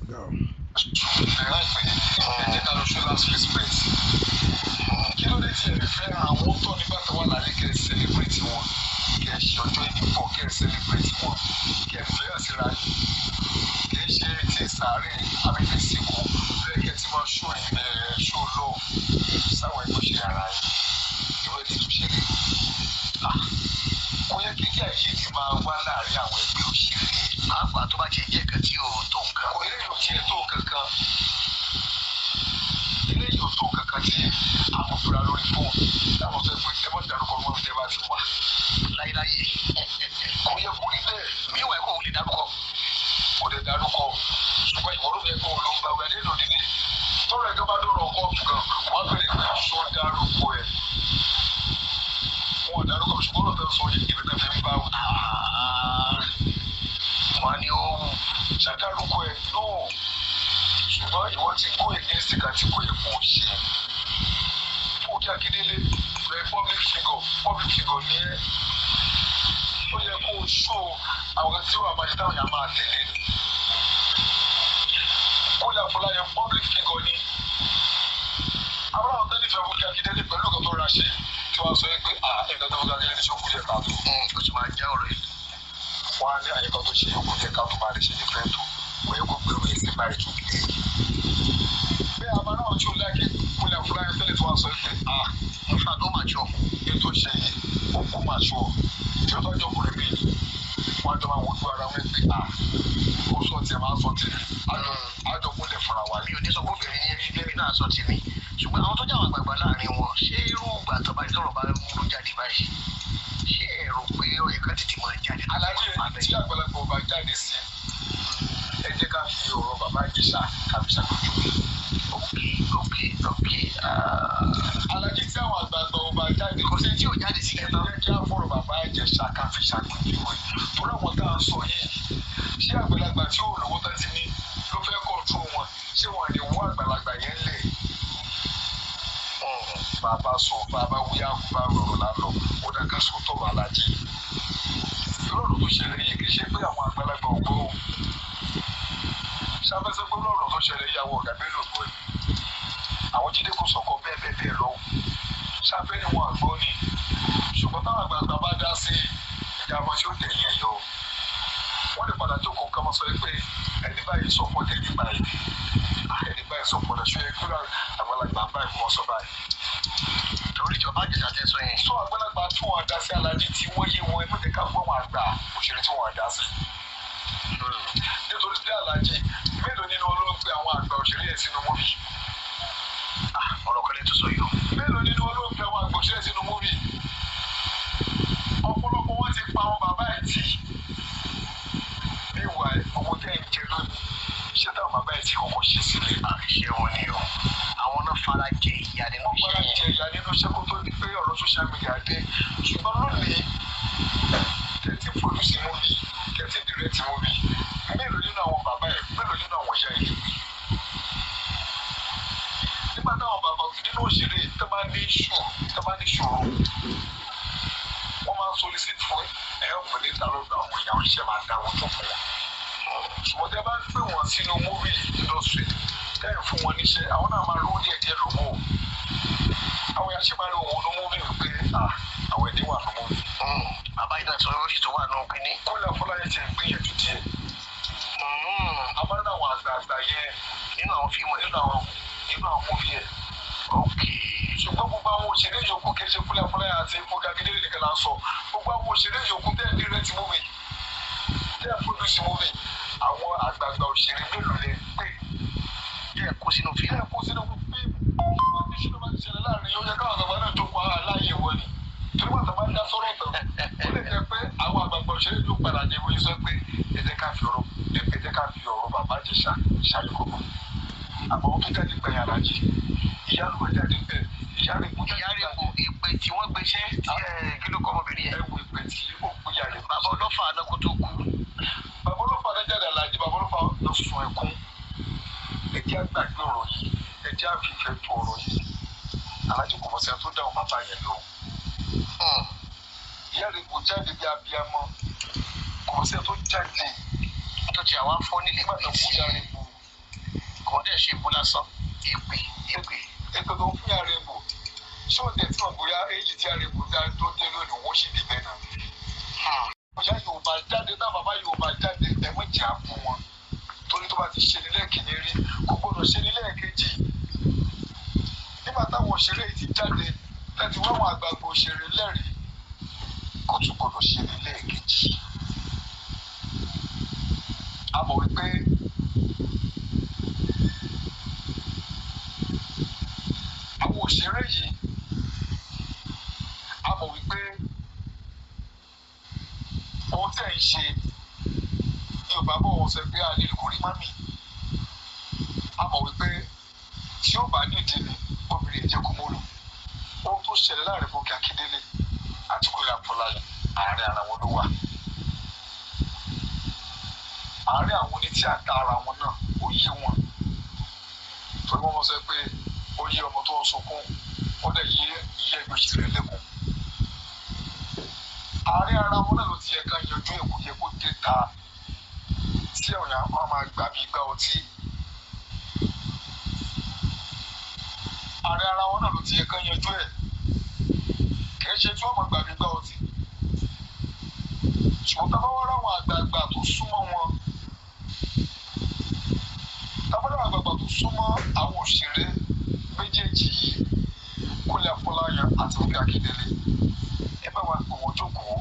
Go. ẹ̀rọ ìpè ẹ̀jẹ̀ ká lọ show last respect. Kí ló dé tí ẹ fẹ́ àwọn tó nígbà tó wà láyé kẹ́ ẹ celebrate wọn, kẹ́ ẹ ṣe ọjọ́ ìbí pọ̀ kẹ́ ẹ celebrate wọn, kẹ́ ẹ fẹ́ àṣírà yìí, kẹ́ ẹ ṣe ti sàárẹ̀ àbíkẹ́ síkú lẹ́kẹ́ tí wọ́n show love sáwọn ẹgbẹ́ òṣèré ara yìí. Ìwé ti tún ṣẹlẹ̀. Kò yẹ kí àyè ti máa wá láàárín àwọn ẹgbẹ́ òṣèré. Pàápàá tó bá ti jẹ́ nǹkan tí ò tó nǹkan. Kò eléyìí ò tiẹ̀ tó kankan. Eléyìí ò tó kankan tí àwọn fúra lórí fóònù táwọn sọ pé ẹ mọ̀ dárúkọ mọ́ tẹ́ bá ti wà. Láyéláyé. Kò yẹ kó rí bẹ́ẹ̀. Mi wà kó o lè dárúkọ. Kò lè dárúkọ. Ṣùgbọ́n ìwọ́n yẹ kó o lọ gba wẹ̀ nínú nílé. Tọ́lá ẹ̀ka bá dọ̀rọ̀ kóòtù gan, wọ́n á bẹ̀rẹ̀ pé sọ dárúkọ ẹ̀. Wọ́n dárúkọ ṣùgbọ́n lọ́tọ̀ sọ yìí ìbẹ̀tẹ̀ fi ń bá wọn. Wọ́n ní ó wù. Ṣàdárúkọ ẹ̀ náà. Ṣùgbọ́n ìwọ ti kó against kan tí kò yẹ kó o ṣe. Fúnkẹ́ Akíndélé rẹ̀ public figure ní ẹ́. Ó yẹ kó o ṣó àwọn tí wàá máa ṣe táwọn yàrá máa tẹ̀lé. Kọ́lá Fọláyàn public figure ní. Àwọn àwọn tó nífẹ̀ẹ́ Fúnkẹ́ Akíndélé pẹ̀lú ọ̀gá tó ra ṣe tí wọ́n sọ pé ẹ̀ka tó Fúnkẹ́ Akíndélé ṣe ó kú díẹ̀ káàtó. Ó sì máa já ọ̀rọ̀ yìí. Wọ́n á ní àyíká tó ṣe ó kú díẹ̀ káàtó máa lè ṣe nífẹ̀ẹ́ tó. Kò yẹ kó gbèrú èsì báyìí tó lé. Bẹ́ẹ̀ àmọ́ náà tí ó láàkì Kọ́lá Fọláyàn tẹ́lẹ̀ tí wọ́n sọ pé In fact, ó máa jọ. ètò ṣe yìí ó kú máa ṣọ tí ó tọ́jú ọkùnrin mi wọ́n á jọ máa wojú ara wọn pé ó sọ tiẹ̀ máa sọ tiẹ̀ àjọkúnlẹ̀ fúnra wa Mi ò ní sọ pé obìnrin ní ẹbí bẹ́ẹ̀ náà sọ tèmi. Ṣùgbọ́n àwọn tó jẹ́ àwọn àgbààgbà láàrin wọn, ṣé irú ìgbà tó bá ti sọ̀rọ̀ bá mú jáde báyìí? Ṣé ẹ rò pé ó yẹ ká tètè máa jáde? alájẹ tí àgbàlagbà ọba jáde sí ẹ jẹ́ ká fi ọ̀rọ̀ bàbá Ìjẹ̀ṣà kábi ṣàkóso. Okay. alájẹ tí àwọn àgbàlagbà ọba jáde Kò sí tí ò jáde sí ẹ kẹta. jẹ́ kí á fọ̀rọ̀ bàbá Ìjẹ̀ṣà kábi ṣàkóso. torí àwọn tá à ń sọ yìí ṣé àgbàlagbà tí ò lówó tó ti ní ló fẹ́ kọ̀ọ̀tù wọn ṣé wọn lè wọ àgbàlagbà yẹn lẹ̀. Bàbá sọ bàbá wíyá bá rọrùn lálọ ó dá ká sọ tọrọ alájẹ. lọ́rọ̀ tó ṣẹlẹ̀ yìí kì í ṣe pé àwọn àgbàlagbà ò gbọ́ o. ṣàfẹ́sẹ́ pé lọ́rọ̀ tó ṣẹlẹ̀ yàwó ọ̀gá Bello gbọ́ ẹ̀. àwọn Jídé kò sọ̀kọ̀ bẹ́ẹ̀ lọ. ṣàfẹ́ ni wọn àgbọ́ ni. ṣùgbọ́n táwọn àgbàlagbà bá dá sí ìjà wọn tí ó tẹ̀yìn ẹ̀yọ. wọ́n lè padà jókòó kọ́mọ sọ pé ẹni báyìí sọ fún ẹni báyìí. ẹni báyìí sọ fún ẹni àgbàlagbà báyìí kò wọ́n sọ báyìí. Torí ìjọba Ìjẹ̀ṣà tẹ sọ yẹn. sọ àgbàlagbà tí wọn dá sí alájí tí wọ́n yé wọn ẹgbẹ́ ká gbọ́ wọn àgbà òṣèré tí wọn dá sí. nítorí pé alájí mélòó nínú olóògbé àwọn àgbà òṣèré yẹn sínú múbì. Ọ̀rọ̀ kan lè tún sọ yìí o. mélòó nínú olóògbé àwọn àgbà òṣèré sínú múbì. ọ̀pọ̀lọpọ̀ wọn ti pa àwọn bàbá ẹ̀ tì. níwà owó tẹ́ ẹ̀ ń jẹ lónìí ṣé táwọn bàbá ẹ̀ ti kọ́kọ́ ṣe sílẹ̀. Àṣẹ wọn ni o. Àwọn náà fara jẹ ìyá nínú wọ́n fara iṣẹ́ jẹ ìyá nínú iṣẹ́ kó tó di pé ọ̀rọ̀ social media dé. ṣùgbọ́n lónìí tẹ̀tí produce movie tẹ̀tí direct movie mélòó nínú àwọn bàbá ẹ̀ mélòó nínú àwọn ìyá ẹ̀. nígbà táwọn bàbá nínú òṣèré tó bá ní ṣòro wọ́n máa ń solicit fún help níta lọ́dọ̀ àwọn èèyàn iṣẹ́ máa dáwọ́ tó fún wọn. ṣùgbọ́n tẹ́ bá ń pè wọ́n sínú movie industry tẹ́ẹ̀ fún wọn níṣẹ́ àwọn náà máa lówó díẹ̀ lówó. àwọn èèyàn ṣì máa lo òun ní movie wípé àwọn ẹ̀dín wà ní movie. bàbá yìí náà sọ wípé tó wà nù kínní. Kọ́lá Fọláyàn ti ń gbìyànjú díẹ̀. àmọ́ náà àwọn àgbààgbà yẹn Nínú àwọn fíìmù nínú àwọn movie yẹn. ṣùgbọ́n gbogbo àwọn òṣèré yòókù kejì Kọ́lá Fọláyàn àti Fúnkẹ́ Akíndélé nìkan là ń sọ gbogbo àwọn òṣèré yòókù tẹ́ ẹ̀ direct movie tẹ́ ẹ̀ produce movie àwọn àgbààgbà òṣèré mélòó lẹ pé tẹ́ ẹ̀ kó sínú fíìmù. kó sínú fíìmù ṣùgbọ́n tí ṣùgbọ́n ti ṣẹlẹ̀ láàrin yóò yẹ káwọn àgbààgbà náà tó pa aláyè wọ ni torí wọn tàbá dá sọ́rọ̀ tán ó lè jẹ́ pé àwọn àgbààgbà òṣèré yóò padà dé wọ́n sọ pé ẹ jẹ́ ká fi ọ̀rọ̀ bàbá Ìjẹ̀ṣà ṣàyẹ̀kọ̀kọ̀ àmọ́ wọn tó jáde gbẹ̀yìn alájì ìyá ló jáde gbẹ̀ ìyá rẹ̀ kú ìpè tí wọ́n gbéṣẹ́ kí ló kọ́ ọmọbìnrin yẹn. ẹ wo ìpè tí ó kú yà rẹ̀. bàbá ọlọ́fà anáko tó kú. bàbá ọlọ́fà náà jáde alájì bàbá ọlọ́fà lọ sùn ẹkún ẹ jẹ́ àgbàgbé ọ̀rọ̀ yìí ẹ jẹ́ àfihàn tó ọ̀rọ̀ yìí alájì kò mọ̀ sẹ́ni tó dáhùn bàbá yẹn lọ. ìyá rẹ̀ kò jáde bí abiyamọ kò mọ̀ sẹ́ni tó jáde tó ti àwọn afọ́ nílé nígbà tó kú ìyá rẹ̀ kú kò dẹ̀ ṣe ìbú lásán èpè. Èpè tó ń fún yàrá èbò ṣé ó dẹ̀ tí wọ́n bóyá èyí tí yàrá èbò tó dé lónìí wọ́n ṣì dìbẹ̀ náà. Bóyá Yorùbá jáde náà bàbá Yorùbá jáde ẹ̀wọ̀n jà fún wọn torí tó bá ti ṣe nílẹ̀ kìíní rí kò gbọdọ̀ ṣe nílẹ̀ kejì. Nígbà táwọn òṣèré yìí ti jáde láti wá àwọn àgbààgbà òṣèré lẹ́rìí kò tún gbọdọ̀ ṣe nílẹ̀ kejì. A mọ̀ wípé àwọn òṣèré yìí a mọ̀ wípé ohun tí ẹ̀ ń ṣe Yorùbá bọ̀ wọ́n sọ pé a lè kórí mami. A mọ̀ wípé tí ó bá nídìí ni obìnrin ẹ̀jẹ̀ kò mọ́ lò. Ohun tó ṣẹlẹ̀ láàrin Fúnkẹ́ Akíndélé àti Kúnlé Afọláyan àárín ara wọn ló wà. Àárín àwọn onítíátà ara wọn náà ó yé wọn. Torí wọ́n sọ pé ó yé ọmọ tó ń sunkún ó dẹ̀ yé ìyá ẹgbẹ́ òṣèré lẹ́kùn. Àárín ara wọn náà ló ti yẹ ká yanjú èkó yẹ kó dé ta tí ọ̀yàn kan máa gbà bí gbá ọtí. Àárín ara wọn náà ló ti yẹ ká yanjú ẹ̀. Kì í ṣe tí wọ́n máa gbà bí gbá ọtí. Ṣùgbọ́n tá a bá wá ráwọn àgbààgbà tó súnmọ́ wọn, tá a bá ráwọn àgbààgbà tó súnmọ́ àwọn òṣèré méjèèjì yìí, Kúnlé Afọláyan àti Fúnkẹ́ Akíndélé, ẹ bá wa pè wọ́n jókòó.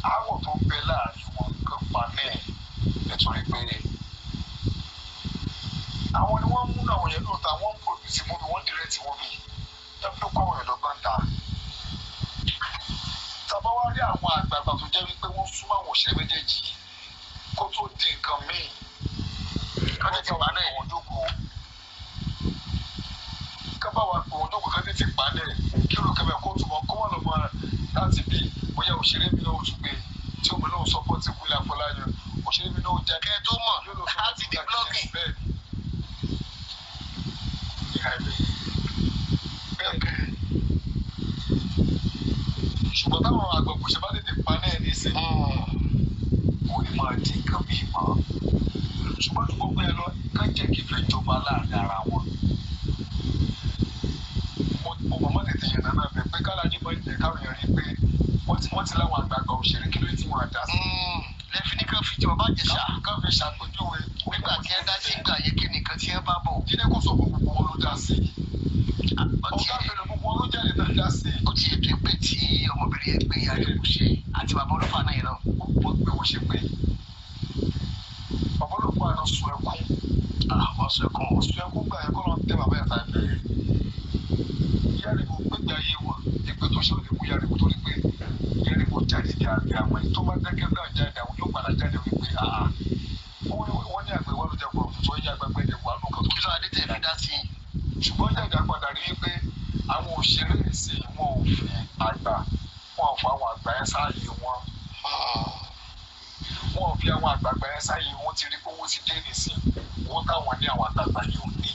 Àáwọ̀ tó ń bẹ láàrin wọn kan pa náà nítorí pé àwọn ni wọ́n mú àwọn yẹn lóòótọ́ àwọn ń pòdùsì múbi wọ́n dìrẹ́tì múbi ẹbí ló kọ́ àwọn yẹn lọ́gbọ́n ta. Tàbá wá rí àwọn àgbààgbà tó jẹ́ wípé wọ́n súnmọ́ àwọn òṣèré méjèèjì kó tó di nǹkan míì kájẹ́ ti pa náà wọ́n jókòó. Kábà wà pé wọ́n jókòó kájẹ́ ti pa náà kí ló kẹ́bẹ̀ kó túmọ̀ kó wọ́n lọ mọ́ láti bí bóyá òṣèré mi náà ó tún gbé tí omi náà sọ́pọ́tì Kúnlé Afọláyan òṣèré mi náà jáde. Kẹ́ tó mọ̀ láti di blọ́ọ̀gì. Ṣùgbọ́n táwọn àgbàgbọ́ ṣe bá tètè pa náà ní ìsìn kò ní máa di nǹkan bí mọ́. Ṣùgbọ́n tí gbogbo ẹ lọ ká jẹ́ kí ìfẹ́ jọba láàrin ara wọn. Mo mọ̀ mọ́ tètè yẹn náà bẹ̀ pé kálájí máa ń jẹ́ káwọn èèyàn rí pé wọ́n ti láwọn àgbààgbà òṣèré kí ló tí wọ́n á dá sí. Lẹ́fi ní ká fi jọba bá jẹ ṣá. Ká fi ṣàpèjúwe. Nígbà tí ẹ dá sí ìgbà yẹn kí nìkan tí ẹ bá bọ̀. Jíde kò sọ fún gbogbo wọn ló dá sí. Ọ̀gá àbẹ̀rẹ̀ gbogbo wọn ló jáde náà dá sí. Ó ti ètò ìpè tí ọmọbìnrin yẹn gbé yàrá ìlú ṣe àti bàbá olúfà náà yẹn náà. Wọ́n gbé wọn ṣe pé bàbá olúfà náà sun ẹkún. Àwọn sọ ẹkún. Sun ẹkún gbà yẹn kọ́ ló ń tẹ bàbá yẹn ta ẹ̀fẹ̀. Yàrá ìbò gbégbé ayé wọn ìpè tó ṣe òde kú yàrá ìbò torí pé yàrá ìbò jáde ní àgbẹ̀ àwọn èyí tó bá dẹ́gẹ́ náà jáde àwọn yóò padà jáde wípé wọ́n ní àgbẹ̀ wọn ló jẹ́ pọ̀ tó yẹ àgbẹ̀gbẹ̀ ẹ̀ wà lóko tó. Kí ló adé tẹ̀ fi dá sí i? Ṣùgbọ́n jáde padà rí pé àwọn òṣèré ìsìn wọn ò fi àgbà wọn ò fọ àwọn àgbà ẹ̀ sáàyè wọn. Wọn ò fi àwọn àgbààgbà ẹ̀ sáàyè wọn ti rí pé owó ti dé nìsín owó táwọn ní àwọn àgbààgbà yìí ò ní.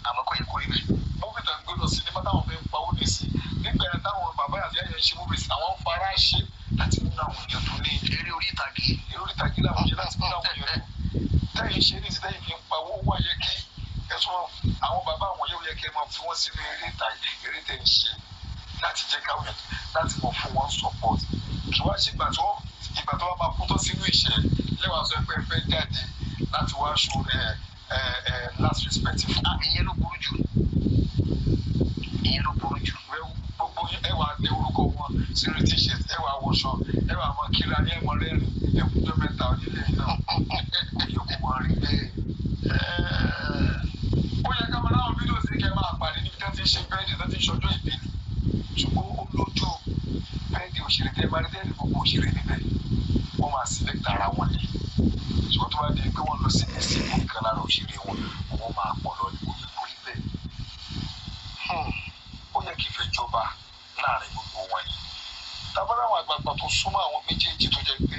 Àmọ́ kò yẹ kó rí bẹ́ẹ̀. Móvítà ń gbé lọ sí nípa táwọn fi ń pa owó nìsín nígbà yẹn táwọn bàbá àti ẹ̀yẹ ń ṣe móvítà àwọn ń fara ṣe láti mú àwọn èèyàn tó ní eré orí ìtàgé. eré orí ìtàgé làwọn ṣe láti mú àwọn èèyàn tó tẹ́yìn ṣe ní ìsìtẹ́yìn fi ń pa owó wá yẹ kí ẹ̀sùn àwọn bàbá àwọn yóò yẹ kí ẹ máa fi wọ́n sínú eré ìtàgé eré tẹ̀ ń ṣe láti jẹ́ káwọn yẹn láti mọ̀ fún wọn support kí wá sí ìgbà tó wá máa kú tó sínú ìṣẹ́ lẹ́wàá sọ pé ẹ fẹ́ jáde láti wá ṣo last respect fún. Ìyẹn ló burú jù. Ìyẹn ló burú jù. Gbogbo ẹwà ní orúkọ wọn sínú t-shirt ẹwà wọṣọ ẹwà wọn kíra ní ẹmọ rẹ́rìn ẹkùnjọ mẹ́ta onílé náà ẹyọkùn wọn rí bẹ́ẹ̀. Ó yẹ ká máa láwọn fídíò sí kẹ́ máa pàdé níbi tí wọ́n ti ń ṣe bẹ́ẹ̀dì tó ti ń ṣọjọ́ ìbí ni. Ṣùgbọ́n ó lójú bẹ́ẹ̀dì òṣèré tẹ́ bá rí bẹ́ẹ̀dì gbogbo òṣèré níbẹ̀ wọ́n máa select ara wọn ni. Ṣùgbọ́n tó bá di pé wọ́n lọ sí ìsìnkú kan lára òṣèré wọn wọ́n máa pọ̀ lọ ní orí bẹ́ẹ̀. Ó yẹ kí ìfẹ́ jọba láàrin gbogbo wọn yìí. Tàbí àwọn àgbààgbà tó súnmọ́ àwọn méjèèjì tó jẹ́ pé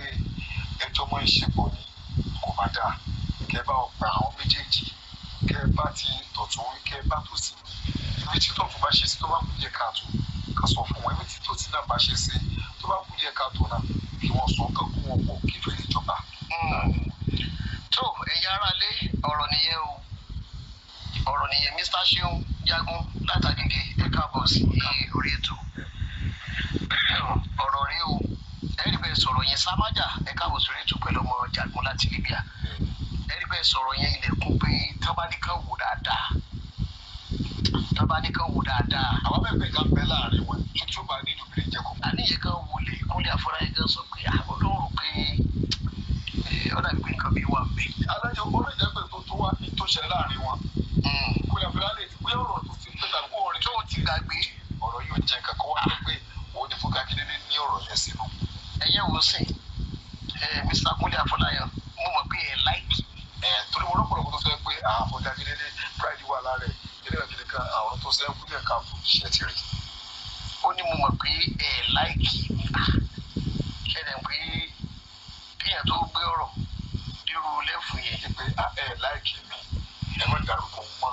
ẹjọ́ mọ́ ìṣèpọ̀ ni kò bá dáa. Kẹ́ bá ọgbà àwọn méjèèjì kẹ́ bá ti tọ̀tún wí kẹ́ bá tó sí. Ibi tí tọ̀tún bá ṣe sí tó bá kú díẹ̀ káàtó ká sọ fún wọn. Ibi tí tòsí náà bá ṣe sí tó bá kú díẹ̀ káàtó náà kí wọ́n sọ kán kó wọn pọ̀ kí ìfẹ́ lè jọba. Tó ẹ̀yin aráalé ọ̀rọ̀ nìyẹn o ọ̀rọ̀ nìyẹn Mr. Ṣeun Jagun látàgídé ẹ káàbọ̀ sí orí ètò ọ̀rọ̀ rí o ẹ̀rí bẹ́ẹ̀ sọ̀rọ̀ yẹn Samaja ẹ káàbọ̀ sórí ètò pẹ̀lú ọmọ Jagun láti Libya ẹ̀rí bẹ́ẹ̀ sọ̀rọ̀ yẹn ilẹ̀kùn pé tábàdíkà wò dáadáa àwọn bẹ́ẹ̀ kan bẹ́ láàrin wọn tó bá nínú obìnrin jẹ́ kó. àníyàn kan wọlé Kúnlé Afọláyan kan sọ pé olóòrùn pé ọ̀dà ìpín nǹkan bí wà mí. alájọ olóòjẹ́ pé tó wá ní tó ṣẹlẹ̀ láàrin wọn. Kúnlé Afọláyan lè ti gbé ọ̀rọ̀ tó ti pé tàbí orin tó ti gbàgbé. ọ̀rọ̀ yóò jẹ́ kankan wá pé òun ni Fúnkẹ́ Akíndélé ní ọ̀rọ̀ yẹn sínú. ẹ̀yẹ́ wo sìn Mr. Kúnlé Afọláyan mo mọ̀ pé ẹ̀ láìkì. torí wọn lọ́pọ̀lọpọ̀ tó sọ pé Fúnkẹ́ Akíndélé pride wà lára ẹ̀ kílẹ̀ kan àwọn tó sẹ́kù ní ẹ̀ka fún iṣẹ́ ti rí. ó ní mo mọ̀ pé ẹ̀ láìkì ṣẹlẹ̀ pé kéèyàn tó gbé ọ̀rọ̀ dírú lẹ́fù yẹn pé ẹ̀ láìkì mi ẹ̀ má dárúkọ mọ́.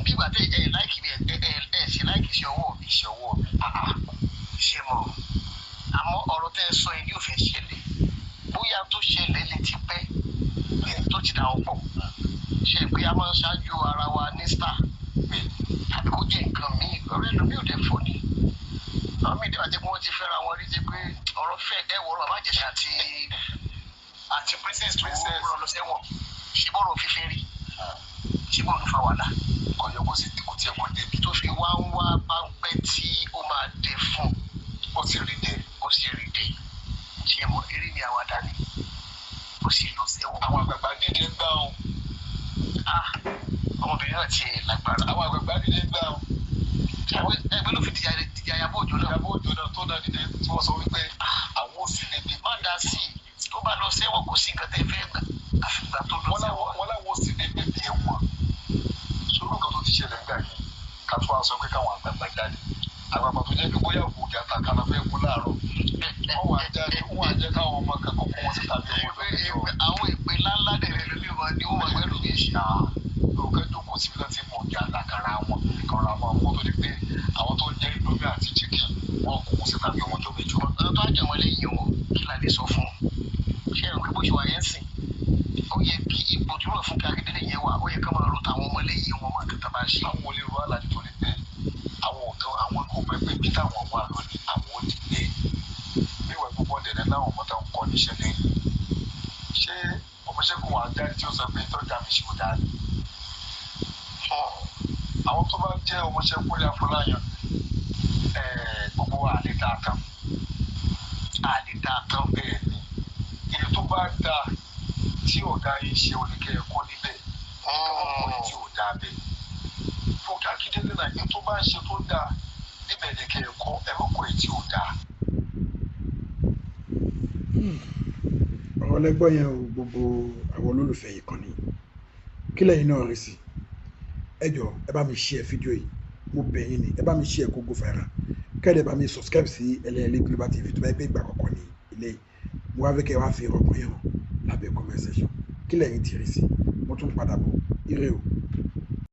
bí ìgbà tẹ ẹ̀ láìkì mi ẹ̀ ṣe láìkì sí ọwọ́ mi iṣẹ́ ọwọ́ mi. ṣe mọ̀ àmọ́ ọ̀rọ̀ tẹ́ ẹ sọ yìí yóò fẹ́ ṣẹlẹ̀ bóyá tó ṣẹlẹ̀ lè ti pẹ́ tó ti dà ọ́ pọ̀ ṣe pé a máa ń ṣáájú ara wa ní star àbí kó jẹ́ nǹkan míì ọ̀rẹ́ lómi ò dé fòní àwọn míì dẹ́wà jẹ́ pé wọ́n ti fẹ́ra wọn rí ti pé ọ̀rọ̀ fẹ́ ẹ̀wọ̀rọ̀ àbájẹsà àti princess tó rọ̀ lọ sẹ́wọ̀n ṣé bọ́rọ̀ fífẹ́ rí ṣé bọ́rọ̀ fa wàhálà kò yẹ kó sì kò tiẹ̀ kó débi tó fi wá ń wá páńpẹ́ tí ó máa dé fún ó sì rí dé ṣe mọ̀ eré ni àwàdà ni ó sì lọ sẹ́wọ̀n. àwọn àgbààgbà dídé ń gbà ọ́n. ọmọbìnrin náà ti lágbára. àwọn àgbààgbà dídé ń gbà ọ́n. ẹgbẹ́ ló fi di Ayabo Òjó náà. Ayabo Òjó náà tó náà dídé tí wọ́n sọ wípé àwọn ò sì lébi. má dá sí i tó bá lọ sẹ́wọ̀n kò sí nǹkan tẹ́ fẹ́ gbà àfìgbà tó lọ sẹ́wọ̀n. wọ́n láwọn ò sì lébi bí ẹ̀wọ̀n. sórí nǹkan tó ti ṣẹlẹ̀ ńgbà yẹn ká tó wá sọ pé káwọn àgbààgbà jáde. àgbààgbà tó jẹ́ pé bóyá òkú jàtà kàlà fẹ́ mú láàárọ̀. wọ́n wá jẹ́ káwọn ọmọ kankan kó wọn sí tàbí àwọn ìpè ńláńlá dẹ̀rẹ̀ lórí wọn ni wọ́n máa gbẹ́rù mi ṣe. lóòkè jókòó síbi láti mọ ọjà àdàkàrà wọn ìkànnì àwọn ọmọ tó di pé àwọn tó ń jẹ indomie àti chicken wọn kò wọn sí tàbí ọmọ tó méjì. ọ̀dọ́ tó àjẹmọ́ lẹ́yìn wọn kí la lè sọ fún un ṣé ẹ̀rọ pé bó ṣe wà yẹn sìn ó yẹ kí ipò tí wọ́n Fúnkẹ́ Akíndélé yẹn wà ó yẹ ká máa ro tàwọn ọmọ lẹ́yìn wọn mọ̀ kẹta bá ṣe. àwọn olè rọ alájú tó lè tẹ àwọn ọ̀dọ́ àwọn kò pẹ́ pé bí táwọn wà lónìí àwọn ò dìde níwẹ̀ púpọ̀ dẹ̀dẹ̀ láwọn ọmọ táwọn kọ́ níṣẹ́ lẹ́yìn ṣé ọmọṣẹ́kùn àjáde tí ó sọ pé tọ́jà mi ṣe kò dáa ni. àwọn tó bá jẹ́ ọmọṣẹ́ Kúnlé Afọláyan gbogbo àlèdá tán bẹ́ẹ̀ ni èyí tó bá dáa tí ọ̀gá yìí ṣe oníkẹ́ ẹ̀kọ́ níbẹ̀ ọkùnrin tí ò dáa bẹ́ẹ̀. Fúnkẹ́ Akíndélé náà èyí tó bá ń ṣe tó dáa níbẹ̀ ní kẹ́ ẹ̀kọ́ ẹ̀mọ́kùnrin tí ò dáa. ọ̀rọ̀ lẹ́gbọ́n yẹn o gbogbo àwọn olólùfẹ́ yìí kan ní kí lẹ́yìn náà rí sí ẹ jọ̀ọ́ ẹ bá mi share fídíò yìí mo bẹ̀ yín ni ẹ bá mi share kó go viral kẹ́ẹ̀dẹ̀ bá mi subscribe sí Ẹlẹ́yẹlé Global TV tó bá yẹ pé ìgbà kọ̀ọ̀kan ní ilé yìí mo wá fẹ́ kẹ́ ẹ wá fi ọgbọ́n yẹn hàn lábẹ́ comment section kí lẹ́yìn tí rí sí mo tún padà bọ̀ ire o.